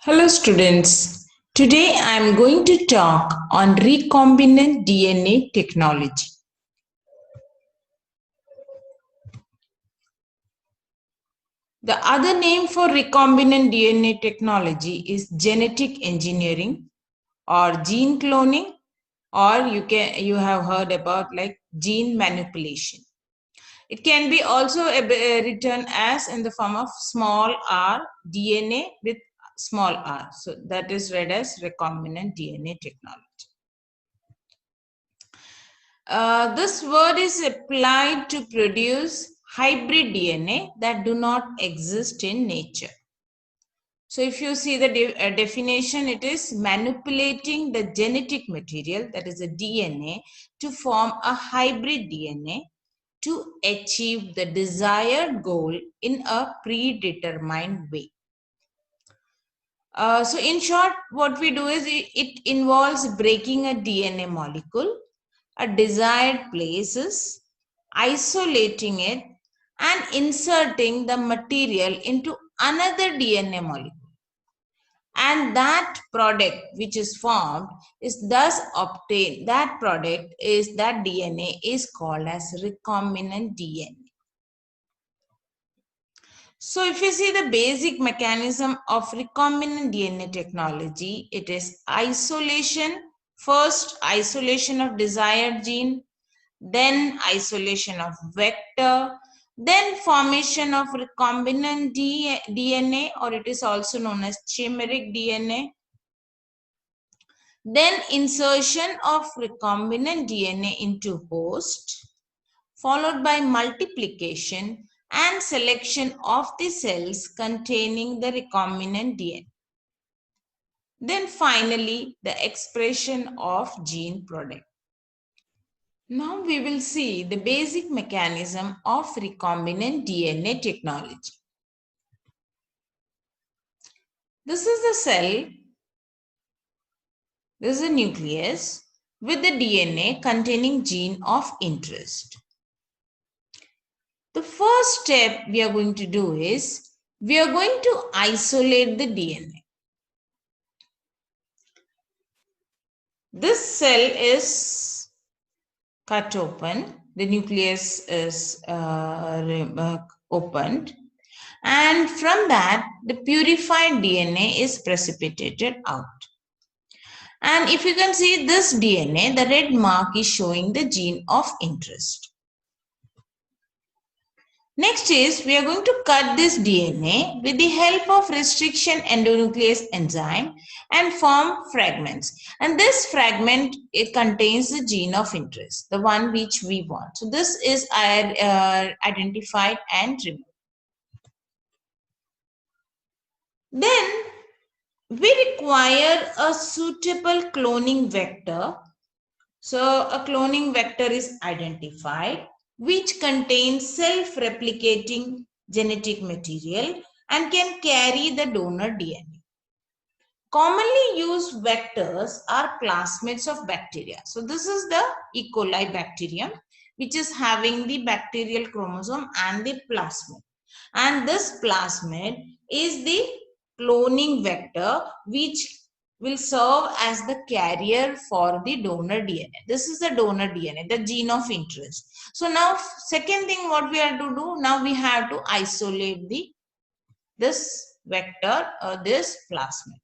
Hello students, today I am going to talk on recombinant DNA technology. The other name for recombinant DNA technology is genetic engineering or gene cloning, or you have heard about like gene manipulation. It can be also written as in the form of small r DNA with small r. So that is read as recombinant DNA technology. This word is applied to produce hybrid DNA that do not exist in nature. So if you see the definition, it is manipulating the genetic material, that is the DNA, to form a hybrid DNA to achieve the desired goal in a predetermined way. So in short, what we do is it involves breaking a DNA molecule at desired places, isolating it, and inserting the material into another DNA molecule. And that product which is formed is thus obtained. That product is that DNA is called as recombinant DNA. So if you see the basic mechanism of recombinant DNA technology, it is isolation. First, isolation of desired gene, then isolation of vector, then formation of recombinant DNA, or it is also known as chimeric DNA, then insertion of recombinant DNA into host, followed by multiplication and selection of the cells containing the recombinant DNA. Then finally, the expression of gene product. Now we will see the basic mechanism of recombinant DNA technology. This is the cell, this is the nucleus with the DNA containing gene of interest. The first step we are going to do is we are going to isolate the DNA. This cell is cut open, the nucleus is opened, and from that the purified DNA is precipitated out. And if you can see this DNA, the red mark is showing the gene of interest. Next is we are going to cut this DNA with the help of restriction endonuclease enzyme and form fragments. And this fragment, it contains the gene of interest, the one which we want. So this is identified and removed. Then we require a suitable cloning vector. So a cloning vector is identified, which contains self-replicating genetic material and can carry the donor DNA. Commonly used vectors are plasmids of bacteria. So this is the E. coli bacterium, which is having the bacterial chromosome and the plasmid. And this plasmid is the cloning vector, which will serve as the carrier for the donor DNA. This is the donor DNA, the gene of interest. So now, second thing what we have to do, now we have to isolate this vector or this plasmid.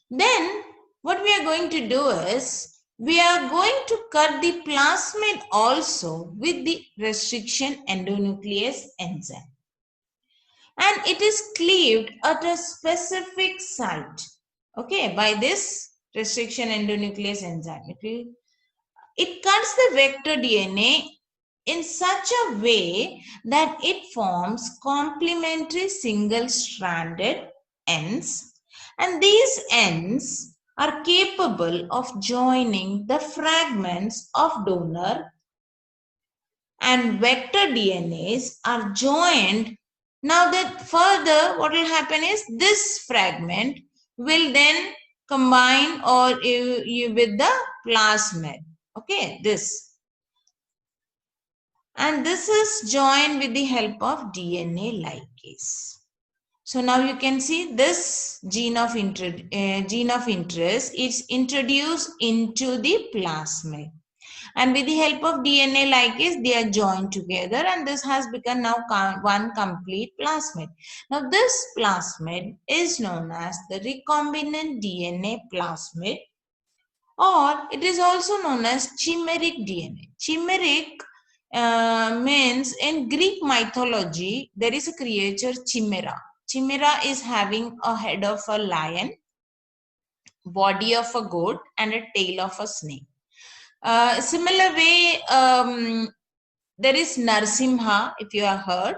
Then what we are going to do is we are going to cut the plasmid also with the restriction endonuclease enzyme. And it is cleaved at a specific site, okay, by this restriction endonuclease enzyme. It cuts the vector DNA in such a way that it forms complementary single-stranded ends, and these ends are capable of joining the fragments of donor, and vector DNAs are joined. Now that further what will happen is this fragment will then combine or with the plasmid, okay, this, and this is joined with the help of DNA ligase. So now you can see this gene of interest is introduced into the plasmid. And with the help of DNA ligase, they are joined together and this has become now one complete plasmid. Now this plasmid is known as the recombinant DNA plasmid, or it is also known as chimeric DNA. Chimeric means in Greek mythology, there is a creature chimera. Chimera is having a head of a lion, body of a goat, and a tail of a snake. Similar way, there is Narsimha, if you have heard,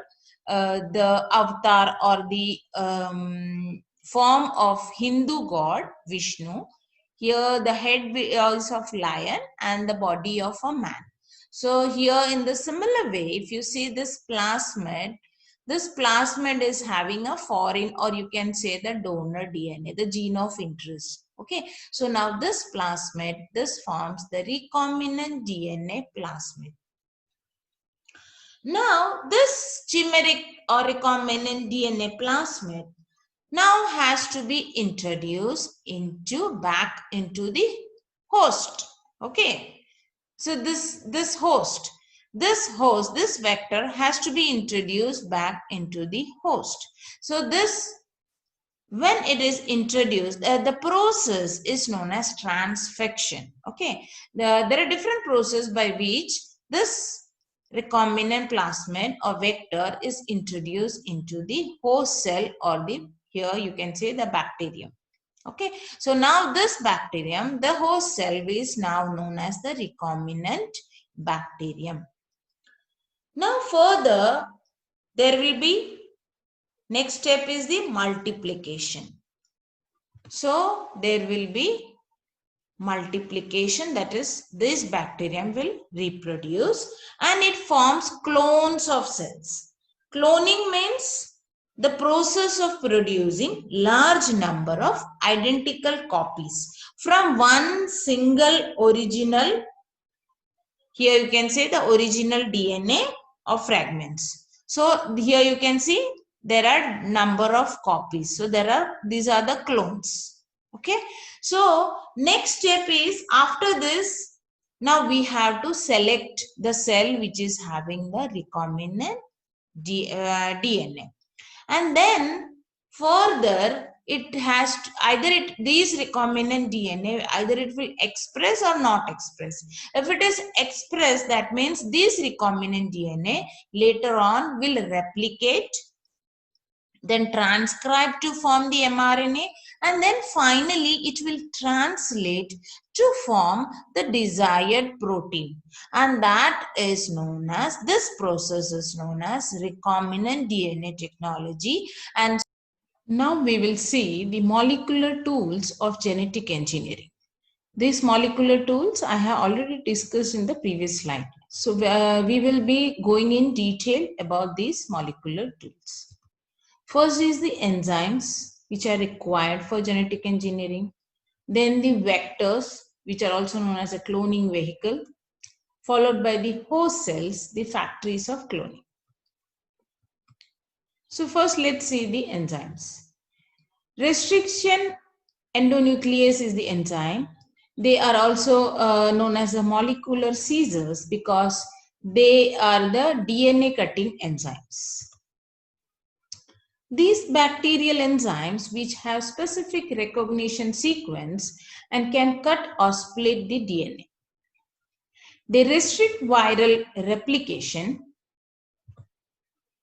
the avatar or the form of Hindu god Vishnu. Here the head is of lion and the body of a man. So here in the similar way, if you see this plasmid is having a foreign, or you can say the donor DNA, the gene of interest. Okay, so now this plasmid, this forms the recombinant DNA plasmid. Now this chimeric or recombinant DNA plasmid now has to be introduced back into the host. Okay, so this vector has to be introduced back into the host. So this, when it is introduced, the process is known as transfection. Okay, there are different processes by which this recombinant plasmid or vector is introduced into the host cell, or the, here you can say, the bacterium. Okay, so now this bacterium, the host cell, is now known as the recombinant bacterium. Now further, there will be, next step is the multiplication. So there will be multiplication, that is, this bacterium will reproduce and it forms clones of cells. Cloning means the process of producing large number of identical copies from one single original, here you can say the original DNA of fragments. So here you can see there are number of copies. So these are the clones. Okay. So next step is, after this, now we have to select the cell which is having the recombinant DNA. And then further, it has to, these recombinant DNA, either it will express or not express. If it is expressed, that means this recombinant DNA later on will replicate, then transcribe to form the mRNA, and then finally it will translate to form the desired protein. And that is known as, this process is known as recombinant DNA technology. And now we will see the molecular tools of genetic engineering. These molecular tools I have already discussed in the previous slide. So we will be going in detail about these molecular tools. First is the enzymes, which are required for genetic engineering. Then the vectors, which are also known as a cloning vehicle, followed by the host cells, the factories of cloning. So first, let's see the enzymes. Restriction endonuclease is the enzyme. They are also known as the molecular scissors because they are the DNA cutting enzymes. These bacterial enzymes, which have specific recognition sequence and can cut or split the DNA. They restrict viral replication.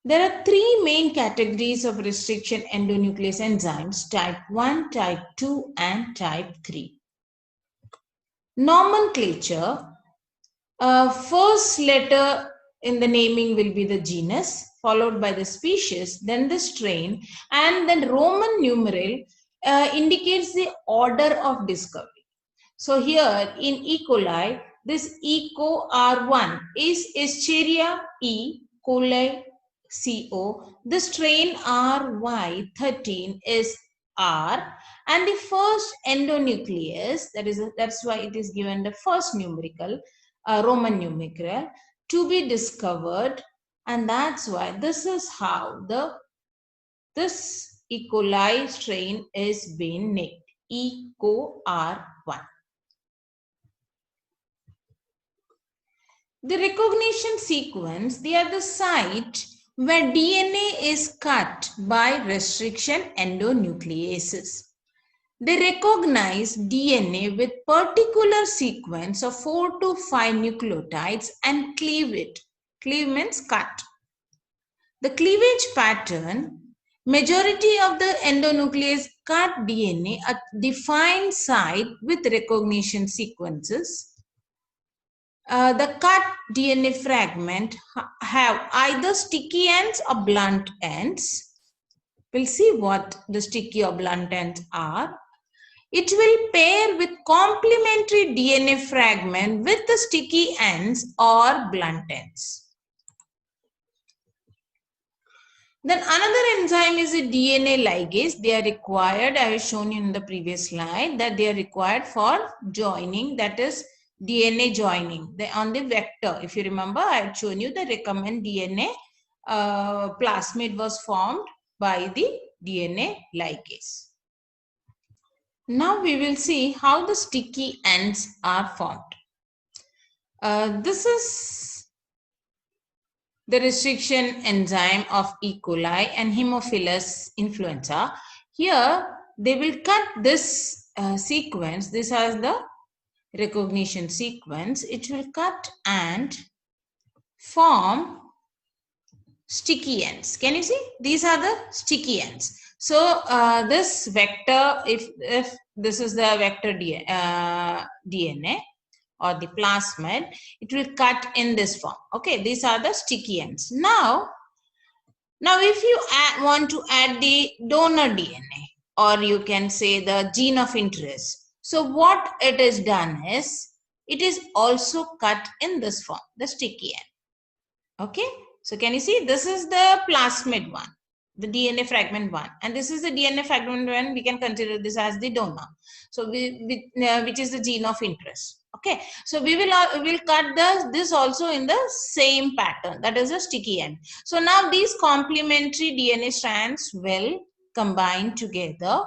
There are three main categories of restriction endonuclease enzymes: type 1, type 2, and type 3. Nomenclature. First letter in the naming will be the genus, followed by the species, then the strain, and then Roman numeral indicates the order of discovery. So here in E. coli, this ECO R1 is Escherichia E. coli CO. The strain RY13 is R, and the first endonuclease, that's why it is given the first numerical, Roman numeral, to be discovered, and that's why this is how this E. coli strain is being nicked, EcoR1. The recognition sequence, they are the site where DNA is cut by restriction endonucleases. They recognize DNA with particular sequence of 4 to 5 nucleotides and cleave it. Cleave means cut. The cleavage pattern, majority of the endonuclease cut DNA at defined site with recognition sequences. The cut DNA fragment have either sticky ends or blunt ends. We'll see what the sticky or blunt ends are. It will pair with complementary DNA fragment with the sticky ends or blunt ends. Then another enzyme is a DNA ligase. They are required, I have shown you in the previous slide, that they are required for joining, that is DNA joining on the vector. If you remember, I had shown you the recombinant DNA plasmid was formed by the DNA ligase. Now we will see how the sticky ends are formed. This is the restriction enzyme of E. coli and Haemophilus influenza. Here they will cut this sequence. This has the recognition sequence. It will cut and form sticky ends. Can you see? These are the sticky ends. So this vector, if this is the vector DNA or the plasmid, it will cut in this form. Okay, these are the sticky ends. Now if you want to add the donor DNA, or you can say the gene of interest, so what it is done is, it is also cut in this form, the sticky end. Okay, so can you see, this is the plasmid one, the DNA fragment one, and this is the DNA fragment one. We can consider this as the donor, so which is the gene of interest. Okay, so we will cut this also in the same pattern, that is a sticky end. So now these complementary DNA strands will combine together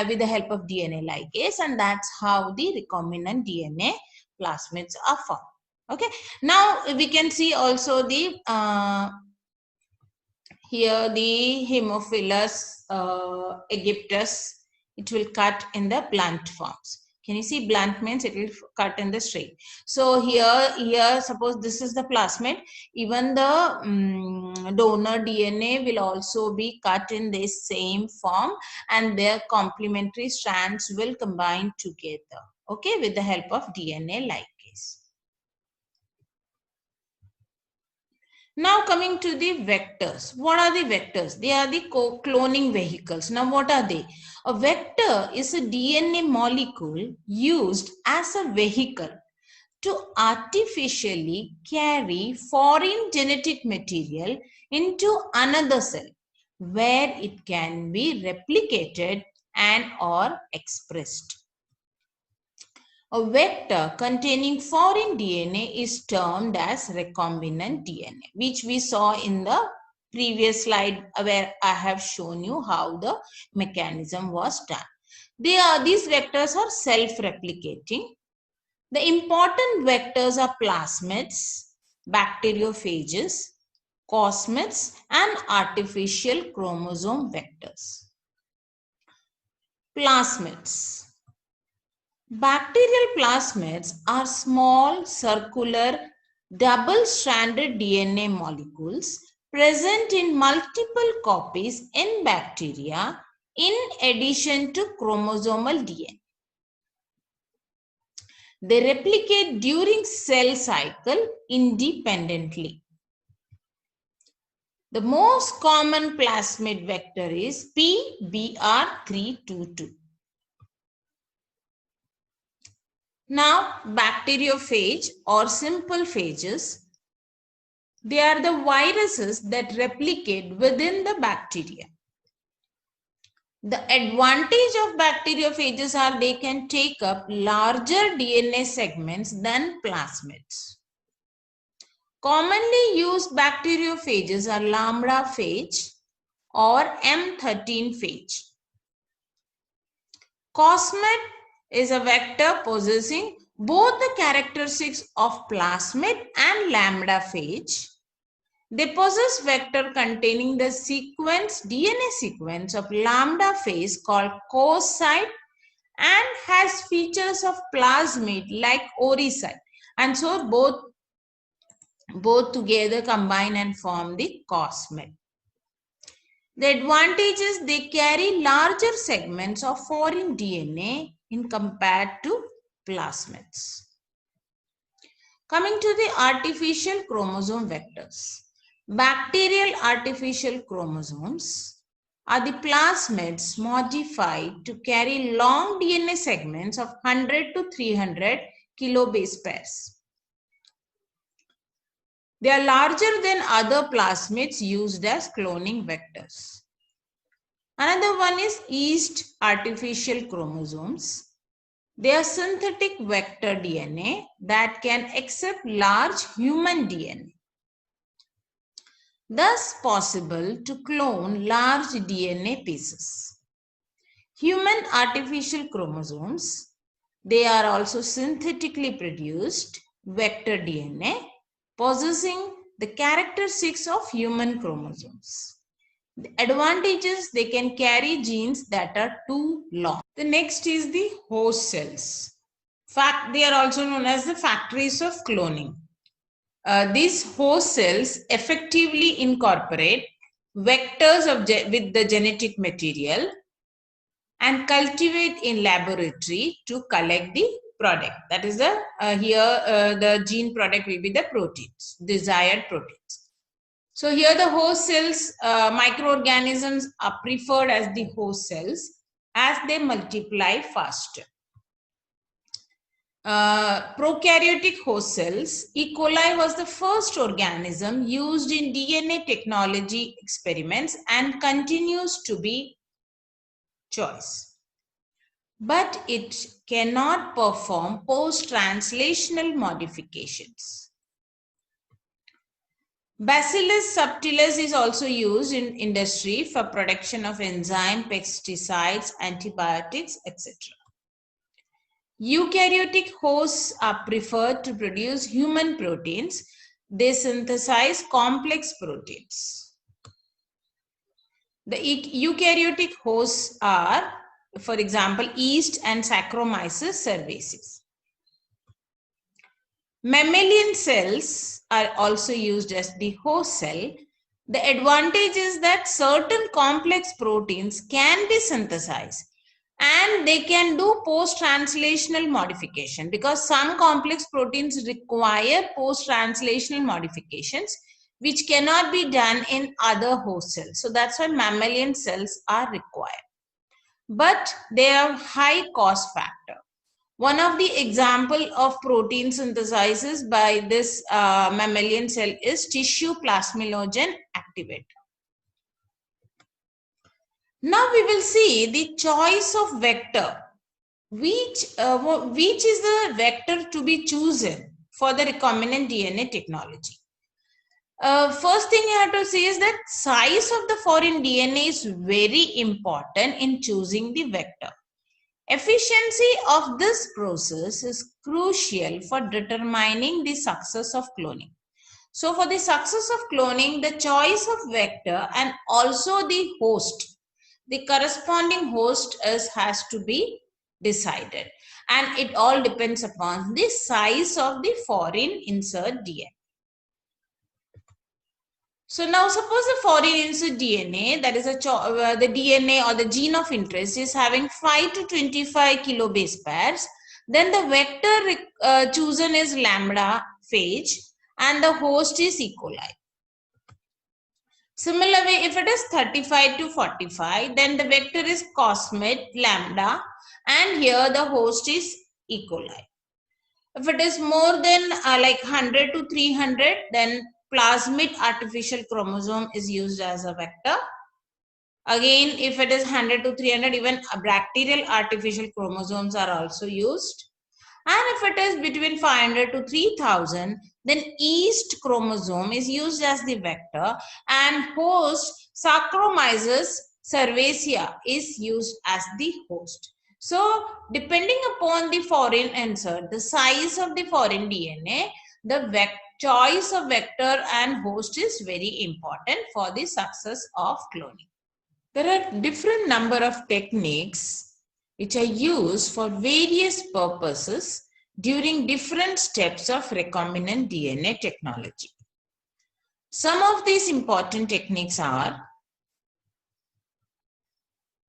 with the help of DNA ligase, and that's how the recombinant DNA plasmids are formed. Okay, now we can see also the here the Haemophilus aegyptus, it will cut in the blunt forms. Can you see, blunt means it will cut in the straight. So here suppose this is the plasmid, even the donor DNA will also be cut in this same form, and their complementary strands will combine together, okay, with the help of DNA ligase. Now coming to the vectors. What are the vectors? They are the cloning vehicles. Now what are they? A vector is a DNA molecule used as a vehicle to artificially carry foreign genetic material into another cell where it can be replicated and or expressed. A vector containing foreign DNA is termed as recombinant DNA, which we saw in the previous slide where I have shown you how the mechanism was done. These vectors are self-replicating. The important vectors are plasmids, bacteriophages, cosmids, and artificial chromosome vectors. Plasmids. Bacterial plasmids are small, circular, double-stranded DNA molecules present in multiple copies in bacteria in addition to chromosomal DNA. They replicate during cell cycle independently. The most common plasmid vector is PBr322. Now, bacteriophage or simple phages, they are the viruses that replicate within the bacteria. The advantage of bacteriophages are they can take up larger DNA segments than plasmids. Commonly used bacteriophages are lambda phage, or M13 phage. Cosmid is a vector possessing both the characteristics of plasmid and lambda phage. They possess vector containing the DNA sequence of lambda phase called coside and has features of plasmid like oriside. And so both together combine and form the cosmid. The advantage is they carry larger segments of foreign DNA in compared to plasmids. Coming to the artificial chromosome vectors. Bacterial artificial chromosomes are the plasmids modified to carry long DNA segments of 100 to 300 kilobase pairs. They are larger than other plasmids used as cloning vectors. Another one is yeast artificial chromosomes. They are synthetic vector DNA that can accept large human DNA. Thus possible to clone large DNA pieces. Human artificial chromosomes, they are also synthetically produced vector DNA possessing the characteristics of human chromosomes. The advantage is they can carry genes that are too long. The next is the host cells. They are also known as the factories of cloning. These host cells effectively incorporate vectors with the genetic material and cultivate in laboratory to collect the product. That is the gene product will be the proteins, desired proteins. So here the host cells, microorganisms are preferred as the host cells as they multiply faster. Prokaryotic host cells, E. coli was the first organism used in DNA technology experiments and continues to be choice. But it cannot perform post-translational modifications. Bacillus subtilis is also used in industry for production of enzyme, pesticides, antibiotics, etc. Eukaryotic hosts are preferred to produce human proteins. They synthesize complex proteins. The eukaryotic hosts are, for example, yeast and Saccharomyces cerevisiae. Mammalian cells are also used as the host cell. The advantage is that certain complex proteins can be synthesized and they can do post-translational modification because some complex proteins require post-translational modifications which cannot be done in other host cells. So that's why mammalian cells are required. But they have high cost factor. One of the example of protein synthesis by this mammalian cell is tissue plasminogen activator. Now we will see the choice of vector. Which is the vector to be chosen for the recombinant DNA technology? First thing you have to see is that size of the foreign DNA is very important in choosing the vector. Efficiency of this process is crucial for determining the success of cloning. So for the success of cloning, the choice of vector and also the host, the corresponding host has to be decided, and it all depends upon the size of the foreign insert DNA. So now suppose the foreign insert DNA, that is the DNA or the gene of interest is having 5 to 25 kilobase pairs, then the vector chosen is lambda phage and the host is E. coli. Similar way, if it is 35 to 45, then the vector is cosmid lambda and here the host is E. coli. If it is more than like 100 to 300, then plasmid artificial chromosome is used as a vector. Again, if it is 100 to 300, even bacterial artificial chromosomes are also used. And if it is between 500 to 3000, Then yeast chromosome is used as the vector, and host Saccharomyces cerevisiae is used as the host. So depending upon the foreign insert, the size of the foreign DNA, the choice of vector and host is very important for the success of cloning. There are different number of techniques which are used for various purposes during different steps of recombinant DNA technology. Some of these important techniques are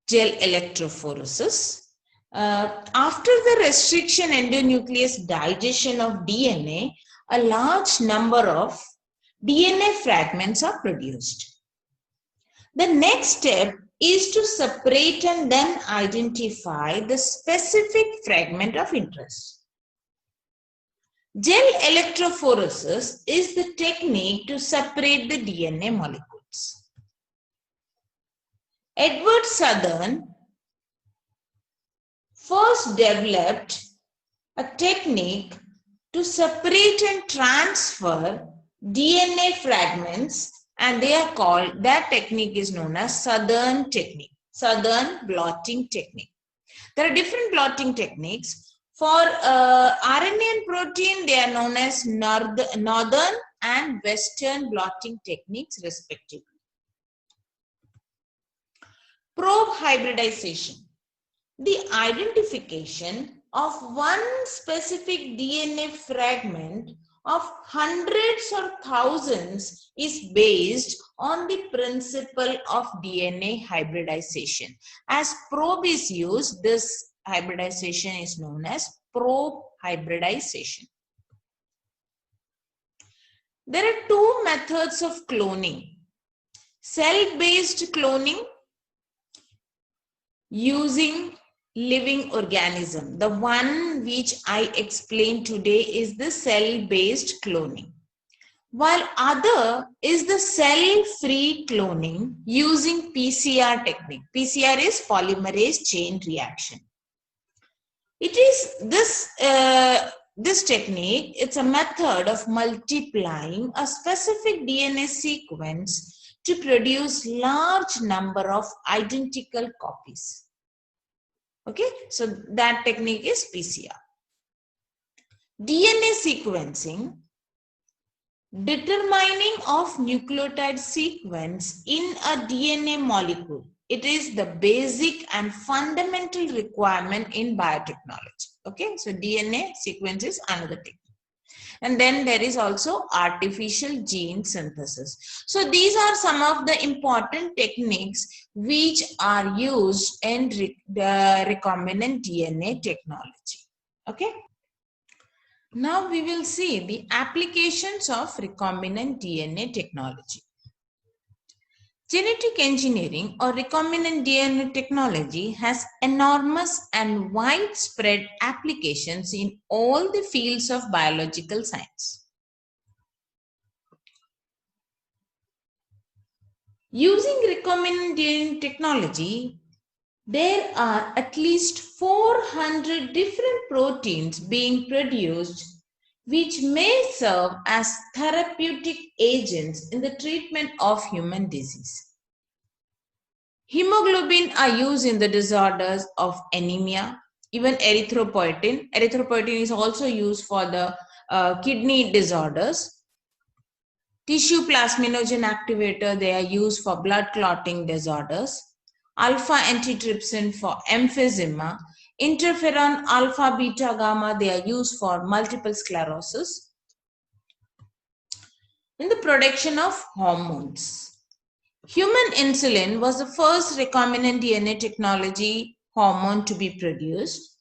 gel electrophoresis. After the restriction endonuclease digestion of DNA, a large number of DNA fragments are produced. The next step is to separate and then identify the specific fragment of interest. Gel electrophoresis is the technique to separate the DNA molecules. Edward Southern first developed a technique to separate and transfer DNA fragments, and they are called, that technique is known as Southern technique, Southern blotting technique. There are different blotting techniques. For RNA and protein, they are known as northern and western blotting techniques respectively. Probe hybridization. The identification of one specific DNA fragment of hundreds or thousands is based on the principle of DNA hybridization. As probe is used, this hybridization is known as probe hybridization. There are two methods of cloning. Cell-based cloning using living organism. The one which I explained today is the cell-based cloning. While other is the cell-free cloning using PCR technique. PCR is polymerase chain reaction. It is this technique, it's a method of multiplying a specific DNA sequence to produce large number of identical copies. Okay, so that technique is PCR. DNA sequencing, determining of nucleotide sequence in a DNA molecule. It is the basic and fundamental requirement in biotechnology. Okay, so DNA sequence is another technique. And then there is also artificial gene synthesis. So these are some of the important techniques which are used in the recombinant DNA technology. Okay. Now we will see the applications of recombinant DNA technology. Genetic engineering or recombinant DNA technology has enormous and widespread applications in all the fields of biological science. Using recombinant DNA technology, there are at least 400 different proteins being produced which may serve as therapeutic agents in the treatment of human disease. Hemoglobin are used in the disorders of anemia, even erythropoietin. Erythropoietin is also used for the kidney disorders. Tissue plasminogen activator, they are used for blood clotting disorders. Alpha antitrypsin for emphysema. Interferon alpha beta gamma, they are used for multiple sclerosis. In the production of hormones. Human insulin was the first recombinant DNA technology hormone to be produced.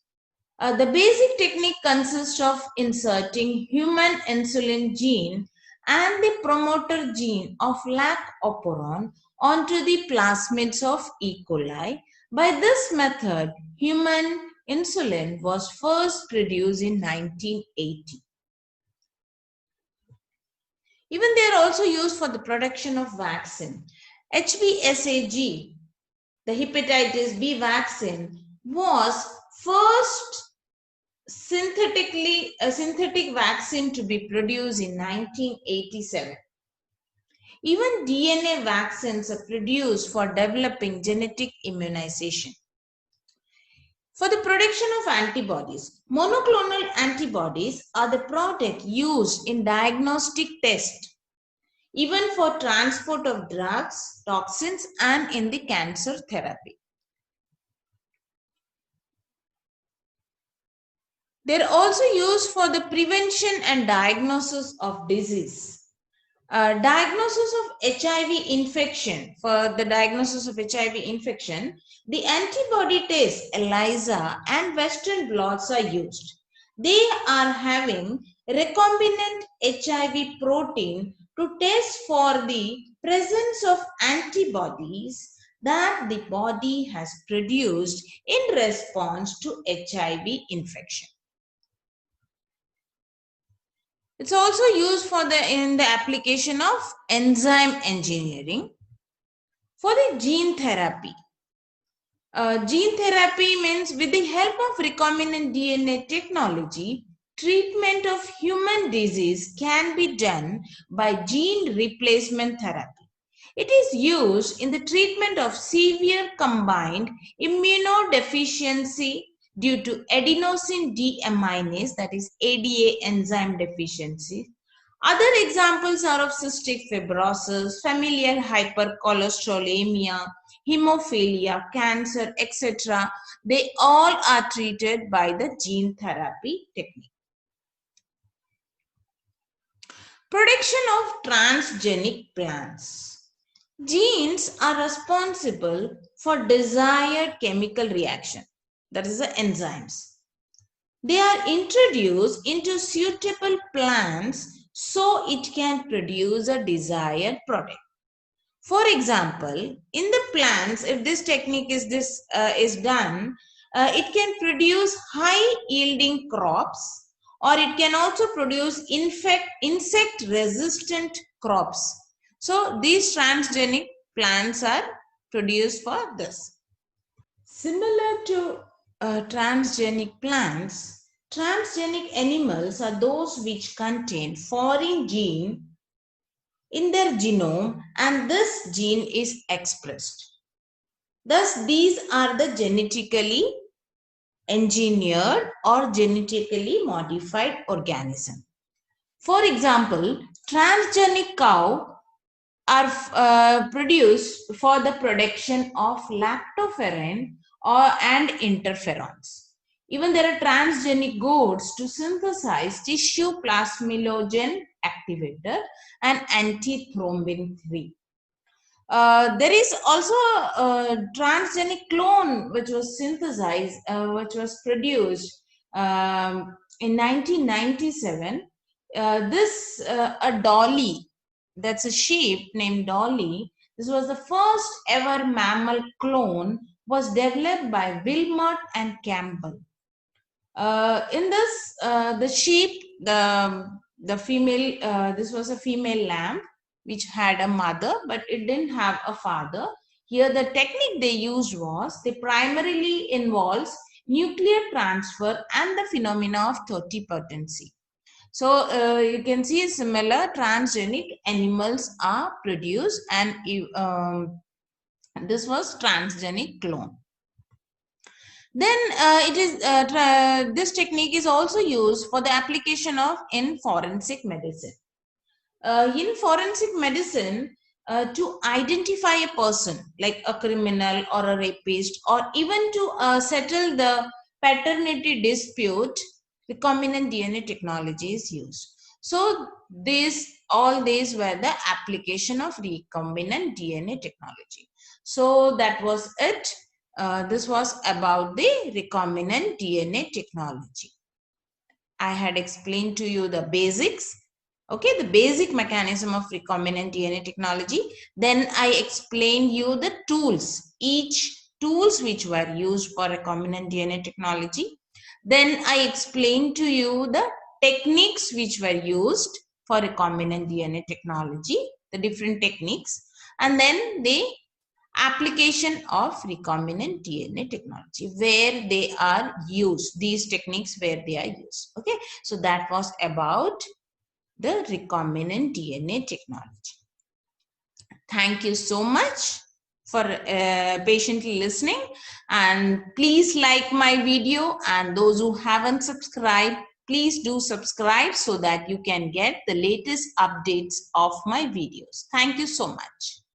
The basic technique consists of inserting human insulin gene and the promoter gene of lac-operon onto the plasmids of E. coli. By this method, human insulin was first produced in 1980. Even they are also used for the production of vaccine. HBsAg, the hepatitis B vaccine, was first synthetic vaccine to be produced in 1987. Even DNA vaccines are produced for developing genetic immunization. For the production of antibodies, monoclonal antibodies are the product used in diagnostic tests, even for transport of drugs, toxins, and in the cancer therapy. They are also used for the prevention and diagnosis of disease. Diagnosis of HIV infection. For the diagnosis of HIV infection, the antibody test, ELISA, and Western blots are used. They are having recombinant HIV protein to test for the presence of antibodies that the body has produced in response to HIV infection. It's also used for in the application of enzyme engineering. For the gene therapy. Gene therapy means with the help of recombinant DNA technology, treatment of human disease can be done by gene replacement therapy. It is used in the treatment of severe combined immunodeficiency due to adenosine deaminase, that is ADA enzyme deficiency. Other examples are of cystic fibrosis, familial hypercholesterolemia, hemophilia, cancer, etc. They all are treated by the gene therapy technique. Production of transgenic plants. Genes are responsible for desired chemical reaction, that is the enzymes. They are introduced into suitable plants so it can produce a desired product. For example, in the plants, if this technique is done, it can produce high yielding crops, or it can also produce insect resistant crops. So these transgenic plants are produced for this. Similar to transgenic plants, transgenic animals are those which contain foreign gene in their genome and this gene is expressed. Thus, these are the genetically engineered or genetically modified organism. For example, transgenic cow are produced for the production of lactoferrin and interferons. Even there are transgenic goats to synthesize tissue plasminogen activator and antithrombin 3. There is also a transgenic clone which was synthesized, which was produced in 1997. A dolly, that's a sheep named Dolly. This was the first ever mammal clone, was developed by Wilmot and Campbell. In this, the sheep, the female, this was a female lamb which had a mother, but it didn't have a father. Here, the technique they used was, they primarily involves nuclear transfer and the phenomena of totipotency. So you can see similar transgenic animals are produced, and this was transgenic clone. Then this technique is also used for the application of in forensic medicine. In forensic medicine, to identify a person like a criminal or a rapist, or even to settle the paternity dispute, recombinant DNA technology is used. So all these were the application of recombinant DNA technology. So that was it. This was about the recombinant DNA technology. I had explained to you the basics. Okay, the basic mechanism of recombinant DNA technology. Then I explained you the tools, each tools which were used for recombinant DNA technology. Then I explained to you the techniques which were used for recombinant DNA technology, the different techniques. And then the application of recombinant DNA technology, where they are used, these techniques where they are used. Okay, so that was about the recombinant DNA technology. Thank you so much for patiently listening, and please like my video, and those who haven't subscribed, please do subscribe so that you can get the latest updates of my videos. Thank you so much.